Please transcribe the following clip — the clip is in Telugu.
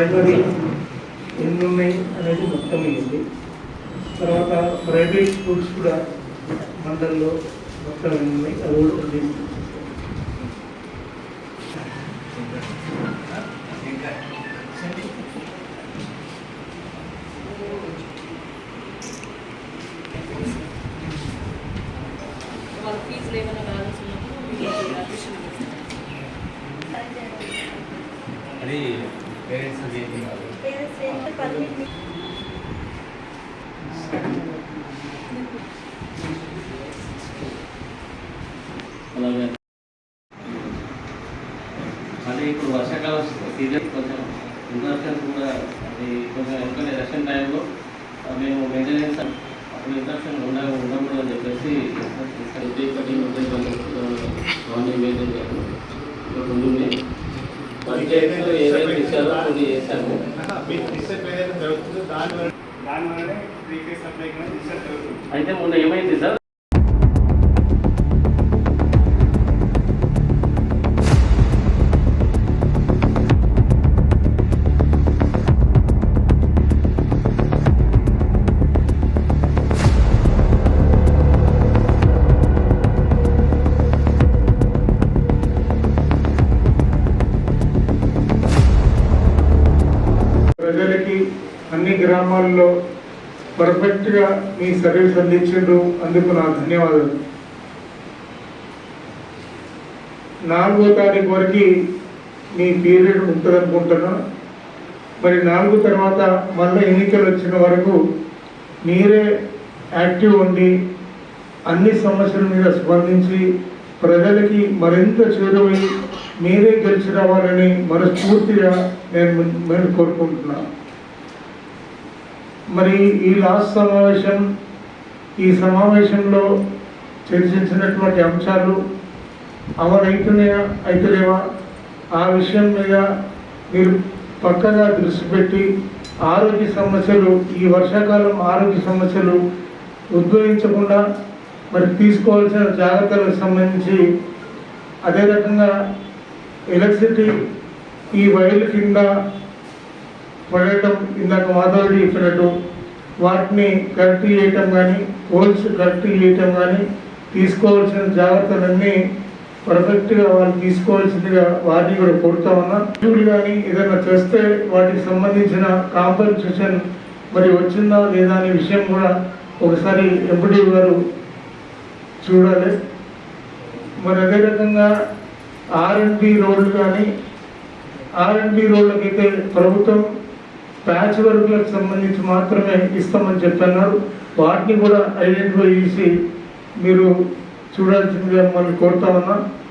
ప్రైమరీ ఎన్ని ఉన్నాయి అనేది మొత్తం అయ్యింది. తర్వాత ప్రైవేట్ స్కూల్స్ కూడా మండలంలో మొత్తం ఎన్ని ఉన్నాయి అది కూడా తీసుకొచ్చింది. అది పేరెంట్స్ అలాగే అంటే ఇప్పుడు వర్షాకాలం సీజన్ కొంచెం ఇంట్రక్షన్స్ కూడా అది కొంచెం ఎందుకంటే రష్యన్ టైంలో మేము మెయింటెనెన్స్ అప్పుడు ఇంట్రక్షన్ ఉండకూడదని చెప్పేసి మార్నింగ్ మెయింటైన్ చేయాలి. ఉంటుంది పంచాయతీలో ఏదైతే ఇచ్చారో అది చేశాము. అయితే మొన్న ఏమైంది సార్, ప్రజలకి అన్ని గ్రామాల్లో పర్ఫెక్ట్గా మీ సర్వీస్ అందించారు, అందుకు నా ధన్యవాదాలు. 4వ తారీఖు వరకు మీ పీరియడ్ ఉంటుంది అనుకుంటున్నా. మరి 4 తర్వాత మళ్ళీ ఎన్నికలు వచ్చిన వరకు మీరే యాక్టివ్ ఉండి అన్ని సమస్యల మీద స్పందించి ప్రజలకి మరింత చేరువై మీరే గెలిచి రావాలని మనస్ఫూర్తిగా నేను కోరుకుంటున్నాను. మరి ఈ లాస్ట్ ఈ సమావేశంలో చర్చించినటువంటి అంశాలు అమలవుతున్నాయా అయితలేవా ఆ విషయం మీద మీరు పక్కగా దృష్టి పెట్టి ఆరోగ్య సమస్యలు, ఈ వర్షాకాలం ఆరోగ్య సమస్యలు ఉద్భవించకుండా మరి తీసుకోవాల్సిన జాగ్రత్తలకు సంబంధించి, అదే రకంగా ఎలక్ట్రిసిటీ ఈ వైర్ల కింద పడటం ఇందాక మాధవుడి చెప్పినట్టు వాటిని కరెక్ట్ చేయటం కానీ పోల్స్ కరెక్ట్ చేయటం కానీ తీసుకోవాల్సిన జాగ్రత్తలన్నీ పర్ఫెక్ట్గా వాళ్ళు తీసుకోవాల్సిందిగా వాటిని కూడా కోరుతా ఉన్నా. కానీ ఏదైనా చేస్తే వాటికి సంబంధించిన కాంపన్సేషన్ మరి వచ్చిందా లేదా అనే విషయం కూడా ఒకసారి ఎంపీడీ గారు చూడాలి. మరి అదే రకంగా R&B రోడ్లు కానీ R&B రోడ్లకైతే ప్రభుత్వం ప్యాచ్ వర్క్లకు సంబంధించి మాత్రమే ఇస్తామని చెప్పన్నారు. వాటిని కూడా ఐడెంటిఫై చేసి మీరు చూడాల్సిందిగా మమ్మల్ని కోరుతా ఉన్నా.